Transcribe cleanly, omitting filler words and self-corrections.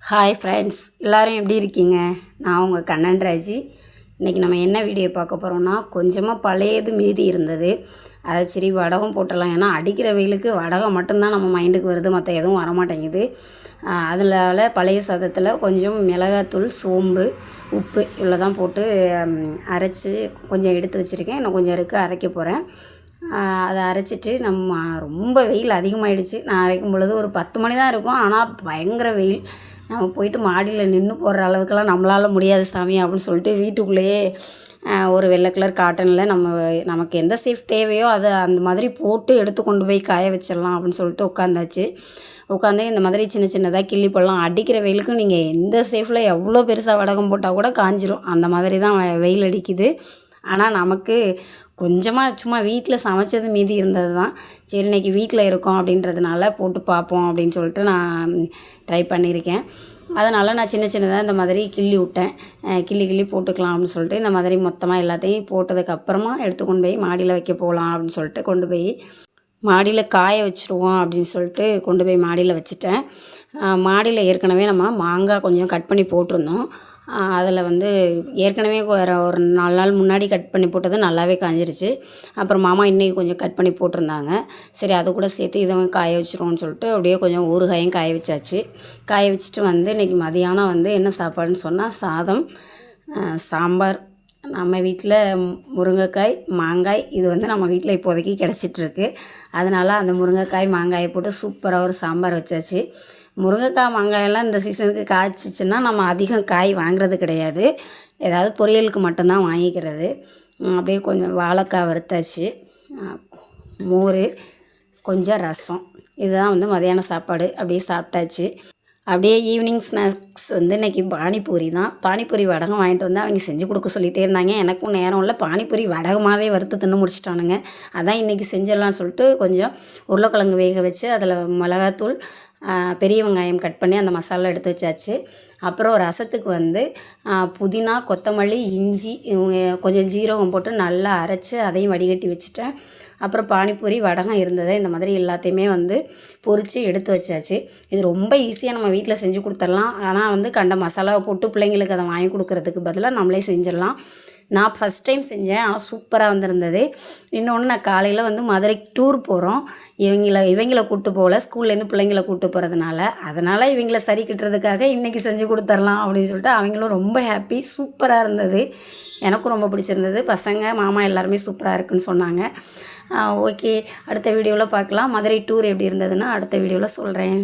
Hi friends, எல்லோரும் எப்படி இருக்கீங்க? நான் உங்கள் கண்ணன் ராஜி. இன்றைக்கி நம்ம என்ன வீடியோ பார்க்க போகிறோம்னா, கொஞ்சமாக பழையது மீதி இருந்தது. அதை சரி வடகம் போட்டுடலாம். ஏன்னா அடிக்கிற வெயிலுக்கு வடகம் மட்டும்தான் நம்ம மைண்டுக்கு வருது, மற்ற எதுவும் வரமாட்டேங்குது. அதனால் பழைய சாதத்தில் கொஞ்சம் மிளகாத்தூள், சோம்பு, உப்பு இவ்வளோ தான் போட்டு அரைச்சி கொஞ்சம் எடுத்து வச்சுருக்கேன். இன்னும் கொஞ்சம் இருக்குது, அரைக்க போகிறேன். அதை அரைச்சிட்டு நம்ம ரொம்ப வெயில் அதிகமாகிடுச்சு. நான் அரைக்கும் பொழுது ஒரு 10 மணி தான் இருக்கும். ஆனால் பயங்கர வெயில். நம்ம போயிட்டு மாடியில் நின்று போடுற அளவுக்கெல்லாம் நம்மளால் முடியாது சாமி அப்படின்னு சொல்லிட்டு வீட்டுக்குள்ளேயே ஒரு வெள்ளை கலர் காட்டனில் நமக்கு எந்த சேஃப் தேவையோ அதை அந்த மாதிரி போட்டு எடுத்து கொண்டு போய் காய வச்சிடலாம் அப்படின்னு சொல்லிட்டு உட்காந்தாச்சு. உட்காந்து இந்த மாதிரி சின்ன சின்னதாக கிள்ளி போடலாம். அடிக்கிற வெயிலுக்கு நீங்கள் எந்த சேஃபில் எவ்வளோ பெருசாக வடகம் போட்டால் கூட காஞ்சிரும். அந்த மாதிரி தான் வெயில் அடிக்குது. ஆனால் நமக்கு கொஞ்சமாக சும்மா வீட்டில் சமைச்சது மீதி இருந்தது தான். சரி இன்றைக்கி வீட்டில் இருக்கோம் அப்படின்றதுனால போட்டு பார்ப்போம் அப்படின்னு சொல்லிட்டு நான் ட்ரை பண்ணியிருக்கேன். அதனால் நான் சின்ன சின்னதாக இந்த மாதிரி கிள்ளி விட்டேன். கிள்ளி போட்டுக்கலாம் அப்படின்னு சொல்லிட்டு இந்த மாதிரி மொத்தமாக எல்லாத்தையும் போட்டதுக்கப்புறமா எடுத்து கொண்டு போய் மாடியில் வைக்க போகலாம் அப்படின்னு சொல்லிட்டு கொண்டு போய் மாடியில் காய வச்சுருவோம் அப்படின்னு சொல்லிட்டு கொண்டு போய் மாடியில் வச்சுட்டேன். மாடியில் ஏற்கனவே நம்ம மாங்காய் கொஞ்சம் கட் பண்ணி போட்டிருந்தோம். அதில் ஏற்கனவே ஒரு 4 நாள் முன்னாடி கட் பண்ணி போட்டது நல்லாவே காஞ்சிருச்சு. அப்புறம் மாமா இன்றைக்கி கொஞ்சம் கட் பண்ணி போட்டிருந்தாங்க. சரி அது கூட சேர்த்து இதை காய வச்சுருவோம்னு சொல்லிட்டு அப்படியே கொஞ்சம் ஊறுகாயும் காய வச்சாச்சு. காய வச்சுட்டு இன்றைக்கி மதியானம் என்ன சாப்பாடுன்னு சொன்னால் சாதம், சாம்பார். நம்ம வீட்டில் முருங்கைக்காய், மாங்காய் இது நம்ம வீட்டில் இப்போதைக்கு கிடச்சிட்ருக்கு. அதனால் அந்த முருங்கைக்காய் மாங்காயை போட்டு சூப்பராக ஒரு சாம்பார் வச்சாச்சு. முருங்கைக்காய் மாங்காயெல்லாம் இந்த சீசனுக்கு காய்ச்சிச்சின்னா நம்ம அதிகம் காய் வாங்குறது கிடையாது. ஏதாவது பொரியலுக்கு மட்டும்தான் வாங்கிக்கிறது. அப்படியே கொஞ்சம் வாழைக்காய் வறுத்தாச்சு, மோர், கொஞ்சம் ரசம். இதுதான் மதியான சாப்பாடு. அப்படியே சாப்பிட்டாச்சு. அப்படியே ஈவினிங் ஸ்நாக்ஸ் இன்றைக்கி பானிபூரி தான். பானிபூரி வடகம் வாங்கிட்டு வந்து அவங்க செஞ்சு கொடுக்க சொல்லிகிட்டே இருந்தாங்க. எனக்கும் நேரம் இல்லை. பானிபூரி வடகமாகவே வறுத்து தின்னு முடிச்சிட்டானுங்க. அதான் இன்றைக்கி செஞ்சிடலான்னு சொல்லிட்டு கொஞ்சம் உருளைக்கிழங்கு வேக வச்சு அதில் மிளகாத்தூள், பெரிய வெங்காயம் கட் பண்ணி அந்த மசாலா எடுத்து வச்சாச்சு. அப்புறம் ரசத்துக்கு புதினா, கொத்தமல்லி, இஞ்சி, கொஞ்சம் ஜீரகம் போட்டு நல்லா அரைச்சி அதையும் வடிகட்டி வச்சுட்டேன். அப்புறம் பானிபூரி வடகம் இருந்ததை இந்த மாதிரி எல்லாத்தையுமே பொரித்து எடுத்து வச்சாச்சு. இது ரொம்ப ஈஸியாக நம்ம வீட்டில் செஞ்சு கொடுத்துடலாம். ஆனால் கண்ட மசாலாவை போட்டு பிள்ளைங்களுக்கு அதை வாங்கி கொடுக்குறதுக்கு பதிலாக நம்மளே செஞ்சிடலாம். நான் ஃபஸ்ட் டைம் செஞ்சேன். ஆனால் சூப்பராக வந்திருந்தது. இன்னொன்று, நான் காலையில் மதுரைக்கு டூர் போகிறோம். இவங்கள கூப்பிட்டு போகல, ஸ்கூல்லேருந்து பிள்ளைங்கள கூப்பிட்டு போகிறதுனால. அதனால் இவங்கள சரி கட்டுறதுக்காக இன்றைக்கி செஞ்சு கொடுத்துர்லாம் அப்படின்னு சொல்லிட்டு அவங்களும் ரொம்ப ஹாப்பி. சூப்பராக இருந்தது. எனக்கும் ரொம்ப பிடிச்சிருந்தது. பசங்க, மாமா எல்லாருமே சூப்பராக இருக்குன்னு சொன்னாங்க. ஓகே, அடுத்த வீடியோவில் பார்க்கலாம். மதுரை டூர் எப்படி இருந்ததுன்னா அடுத்த வீடியோவில் சொல்கிறேன்.